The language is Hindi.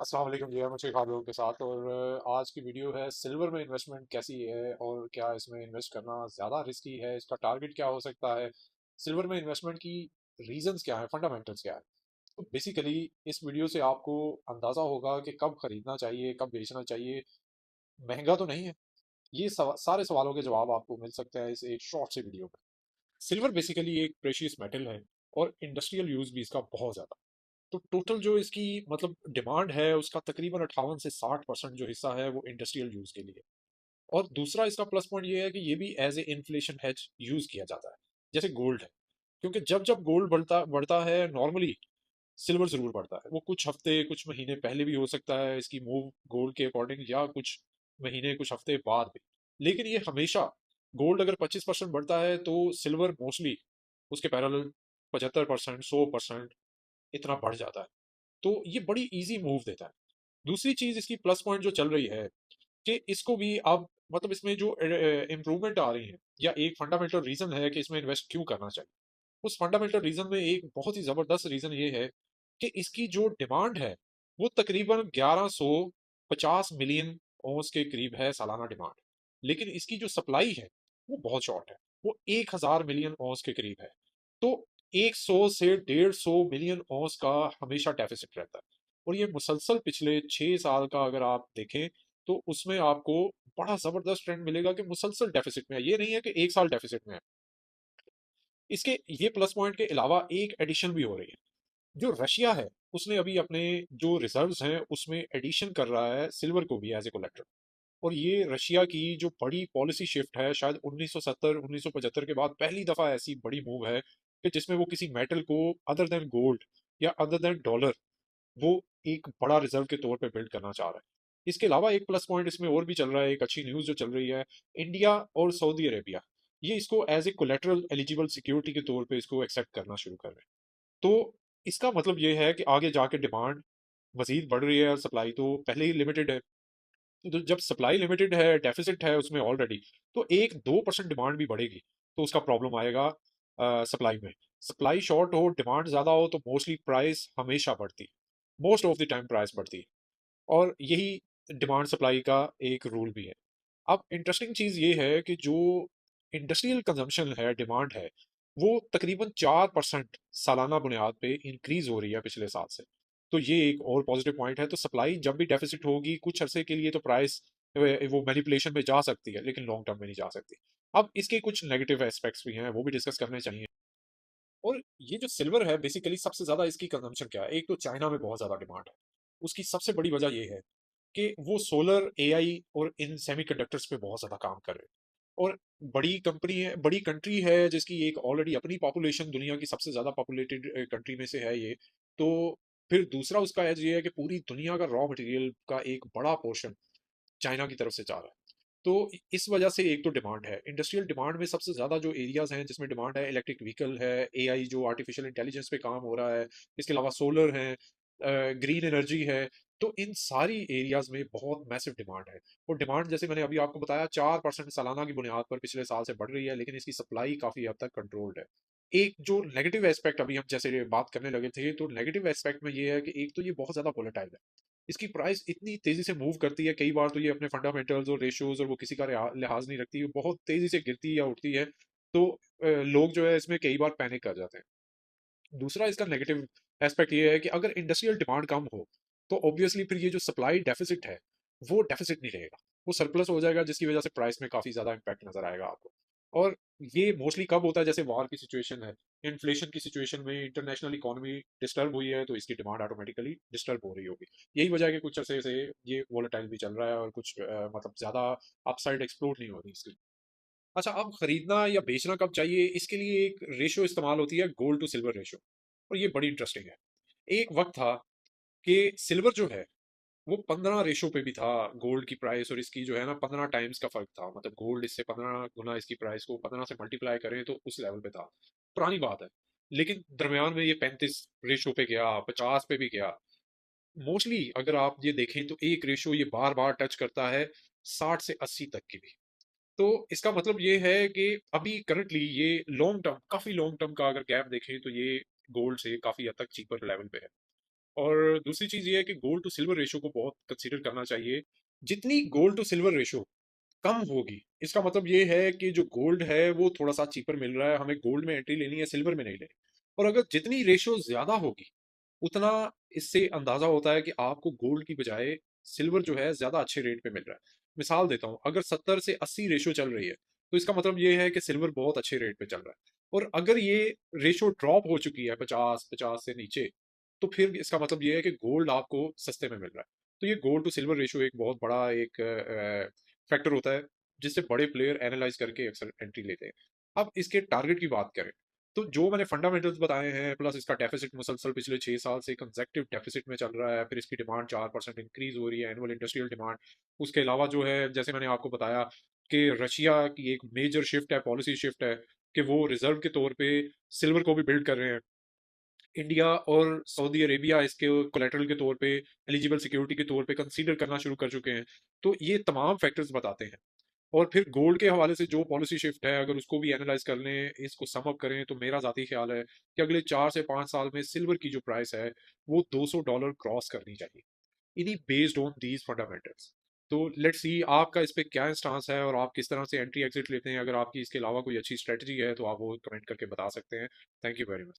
अस्सलाम वालेकुम जी, मैं शेख लोगों के साथ। और आज की वीडियो है सिल्वर में इन्वेस्टमेंट कैसी है और क्या इसमें इन्वेस्ट करना ज़्यादा रिस्की है, इसका टारगेट क्या हो सकता है, सिल्वर में इन्वेस्टमेंट की रीजंस क्या है, फंडामेंटल्स क्या है। तो बेसिकली इस वीडियो से आपको अंदाज़ा होगा कि कब खरीदना चाहिए, कब बेचना चाहिए। महंगा तो नहीं है। ये सारे सवालों के जवाब आपको मिल सकते हैं इस एक शॉर्ट से वीडियो में। सिल्वर बेसिकली एक प्रेशियस मेटल है और इंडस्ट्रियल यूज़ भी इसका बहुत ज़्यादा। तो टोटल जो इसकी मतलब डिमांड है उसका तकरीबन 58 से 60% जो हिस्सा है वो इंडस्ट्रियल यूज के लिए। और दूसरा इसका प्लस पॉइंट ये है कि ये भी as a inflation hedge use किया जाता है, जैसे गोल्ड है। क्योंकि जब जब गोल्ड बढ़ता बढ़ता है नॉर्मली सिल्वर जरूर बढ़ता है। वो कुछ हफ्ते कुछ महीने पहले भी हो सकता है इसकी मूव गोल्ड के अकॉर्डिंग, या कुछ महीने कुछ हफ्ते बाद भी। लेकिन ये हमेशा गोल्ड अगर 25% बढ़ता है तो सिल्वर मोस्टली उसके पैरेलल 75% 100% इतना बढ़ जाता है। तो ये बड़ी इजी मूव देता है। दूसरी चीज इसकी प्लस पॉइंट जो चल रही है कि इसको भी अब मतलब इसमें जो इम्प्रूवमेंट आ रही है, या एक फंडामेंटल रीजन है कि इसमें इन्वेस्ट क्यों करना चाहिए। उस फंडामेंटल रीजन में एक बहुत ही जबरदस्त रीजन ये है कि इसकी जो डिमांड है वो तकरीबन 1150 मिलियन ओंस के करीब है सालाना डिमांड। लेकिन इसकी जो सप्लाई है वो बहुत शॉर्ट है, वो 1000 मिलियन ओंस के करीब है। तो 100 से 150 मिलियन ओंस का हमेशा डेफिसिट रहता है। और ये मुसलसल पिछले 6 साल का अगर आप देखें तो उसमें आपको बड़ा जबरदस्त ट्रेंड मिलेगा कि मुसलसल डेफिसिट में है। ये नहीं है कि एक साल डेफिसिट में है। इसके ये प्लस पॉइंट के अलावा एक एडिशन भी हो रही है। जो रशिया है उसने अभी अपने जो रिजर्व्स हैं उसमें एडिशन कर रहा है सिल्वर को भी एज ए कोलेक्टर। और ये रशिया की जो बड़ी पॉलिसी शिफ्ट है, शायद 1970 1975 के बाद पहली दफा ऐसी बड़ी मूव है कि जिसमें वो किसी मेटल को अदर देन गोल्ड या अदर देन डॉलर वो एक बड़ा रिजर्व के तौर पे बिल्ड करना चाह रहा है। इसके अलावा एक प्लस पॉइंट इसमें और भी चल रहा है, एक अच्छी न्यूज जो चल रही है। इंडिया और सऊदी अरेबिया ये इसको as a collateral eligible security के तौर पे इसको एक्सेप्ट करना शुरू कर रहे हैं। तो इसका मतलब ये है कि आगे जाके डिमांड मजीद बढ़ रही है और सप्लाई तो पहले ही लिमिटेड है। तो जब सप्लाई लिमिटेड है, डेफिसिट है उसमें ऑलरेडी, तो 1-2% डिमांड भी बढ़ेगी तो उसका प्रॉब्लम आएगा सप्लाई में। सप्लाई शॉर्ट हो डिमांड ज्यादा हो तो मोस्टली प्राइस हमेशा बढ़ती है, most of the time price बढ़ती है। और यही डिमांड सप्लाई का एक रूल भी है। अब इंटरेस्टिंग चीज ये है कि जो इंडस्ट्रियल कंजम्पशन है, डिमांड है, वो तकरीबन 4% सालाना बुनियाद पे इंक्रीज हो रही है पिछले साल से। तो ये एक और पॉजिटिव पॉइंट है। तो सप्लाई जब भी डेफिसिट होगी कुछ अरसे के लिए तो प्राइस वो मैनिपुलेशन में जा सकती है, लेकिन लॉन्ग टर्म में नहीं जा सकती। अब इसके कुछ नेगेटिव एस्पेक्ट्स भी हैं, वो भी डिस्कस करने चाहिए। और ये जो सिल्वर है बेसिकली सबसे ज्यादा इसकी कंजम्पशन क्या है, एक तो चाइना में बहुत ज्यादा डिमांड है। उसकी सबसे बड़ी वजह ये है कि वो सोलर एआई और इन सेमीकंडक्टर्स पे बहुत ज्यादा काम कर रहे हैं। और बड़ी कंपनी है, बड़ी कंट्री है जिसकी एक ऑलरेडी अपनी पॉपुलेशन दुनिया की सबसे ज्यादा पॉपुलेटेड कंट्री में से है ये। तो फिर दूसरा उसका एज ये है कि पूरी दुनिया का रॉ मटेरियल का एक बड़ा पोर्शन चाइना की तरफ से जा रहा है। तो इस वजह से एक तो डिमांड है, इंडस्ट्रियल डिमांड में सबसे ज्यादा जो एरियाज हैं जिसमें डिमांड है, इलेक्ट्रिक व्हीकल है, एआई जो आर्टिफिशियल इंटेलिजेंस पे काम हो रहा है, इसके अलावा सोलर है, ग्रीन एनर्जी है। तो इन सारी एरियाज में बहुत मैसिव डिमांड है। और डिमांड जैसे मैंने अभी आपको बताया 4% सालाना की बुनियाद पर पिछले साल से बढ़ रही है, लेकिन इसकी सप्लाई काफी हद तक कंट्रोल्ड है। एक जो नेगेटिव एस्पेक्ट अभी हम जैसे बात करने लगे थे, तो नेगेटिव एस्पेक्ट में ये है कि एक तो ये बहुत ज्यादा वोलेटाइल है। इसकी प्राइस इतनी तेजी से मूव करती है, कई बार तो ये अपने फंडामेंटल्स और रेशियोज और वो किसी का लिहाज नहीं रखती, वो बहुत तेजी से गिरती है या उठती है। तो लोग जो है इसमें कई बार पैनिक कर जाते हैं। दूसरा इसका नेगेटिव एस्पेक्ट ये है कि अगर इंडस्ट्रियल डिमांड कम हो तो ऑब्वियसली फिर ये जो सप्लाई डेफिसिट है वो डेफिसिट नहीं रहेगा, वो सरप्लस हो जाएगा, जिसकी वजह से प्राइस में काफी ज्यादा इंपैक्ट नजर आएगा आपको। और ये मोस्टली कब होता है, जैसे वॉर की सिचुएशन है, इन्फ्लेशन की सिचुएशन में इंटरनेशनल इकोनॉमी डिस्टर्ब हुई है तो इसकी डिमांड ऑटोमेटिकली डिस्टर्ब हो रही होगी। यही वजह है कि कुछ अरसे से ये वोलेटाइल भी चल रहा है और कुछ मतलब ज्यादा अपसाइड एक्सप्लोर नहीं हो रही इसकी। अच्छा, अब खरीदना या बेचना कब चाहिए, इसके लिए एक रेशो इस्तेमाल होती है, गोल्ड टू सिल्वर रेशो। और ये बड़ी इंटरेस्टिंग है। एक वक्त था कि सिल्वर जो है वो 15 रेशो पे भी था गोल्ड की प्राइस, और इसकी जो है ना 15 टाइम्स का फर्क था। मतलब गोल्ड इससे 15 गुना इसकी प्राइस को 15 से मल्टीप्लाई करें तो उस लेवल पे था। पुरानी बात है। लेकिन दरमियान में ये 35 रेशो पे गया, 50 पे भी गया। मोस्टली अगर आप ये देखें तो एक रेशो ये बार बार टच करता है 60 से 80 तक की भी। तो इसका मतलब ये है कि अभी करंटली ये लॉन्ग टर्म, काफी लॉन्ग टर्म का अगर गैप देखें तो ये गोल्ड से काफी हद तक चीपर लेवल पे है। और दूसरी चीज ये है कि गोल्ड टू सिल्वर रेशो को बहुत कंसीडर करना चाहिए। जितनी गोल्ड टू सिल्वर रेशो कम होगी, इसका मतलब ये है कि जो गोल्ड है वो थोड़ा सा चीपर मिल रहा है, हमें गोल्ड में एंट्री लेनी है, सिल्वर में नहीं लेनी। और अगर जितनी रेशो ज्यादा होगी, उतना इससे अंदाजा होता है कि आपको गोल्ड की बजाय सिल्वर जो है ज्यादा अच्छे रेट पे मिल रहा है। मिसाल देता हूँ, अगर 70 से 80 रेशो चल रही है, तो इसका मतलब ये है कि सिल्वर बहुत अच्छे रेट पे चल रहा है। और अगर ये रेशो ड्रॉप हो चुकी है 50 50 से नीचे, तो फिर इसका मतलब ये है कि गोल्ड आपको सस्ते में मिल रहा है। तो ये गोल्ड टू सिल्वर रेशो एक बहुत बड़ा एक फैक्टर होता है, जिससे बड़े प्लेयर एनालाइज करके अक्सर एंट्री लेते हैं। अब इसके टारगेट की बात करें, तो जो मैंने फंडामेंटल्स बताए हैं, प्लस इसका डेफिसिट मुसलसल पिछले 6 साल से कंसेक्टिव डेफिसिट में चल रहा है, फिर इसकी डिमांड 4% इंक्रीज हो रही है, एनुअल इंडस्ट्रियल डिमांड। उसके अलावा जो है, जैसे मैंने आपको बताया कि रशिया की एक मेजर शिफ्ट है, पॉलिसी शिफ्ट है, कि वो रिजर्व के तौर पे सिल्वर को भी बिल्ड कर रहे हैं। इंडिया और सऊदी अरेबिया इसके कोलेटरल के तौर पे, एलिजिबल सिक्योरिटी के तौर पे कंसीडर करना शुरू कर चुके हैं। तो ये तमाम फैक्टर्स बताते हैं। और फिर गोल्ड के हवाले से जो पॉलिसी शिफ्ट है, अगर उसको भी एनालाइज कर लें, इसको सम अप करें, तो मेरा जाती ख्याल है कि अगले 4 से 5 साल में सिल्वर की जो प्राइस है वो $200 क्रॉस करनी चाहिए, इन्हीं बेस्ड ऑन दीज फंडामेंटल्स। तो लेट्स सी आपका इस पे क्या स्टांस है और आप किस तरह से एंट्री एग्जिट लेते हैं। अगर आपकी इसके अलावा कोई अच्छी स्ट्रेटजी है तो आप वो कमेंट करके बता सकते हैं। Thank you very much.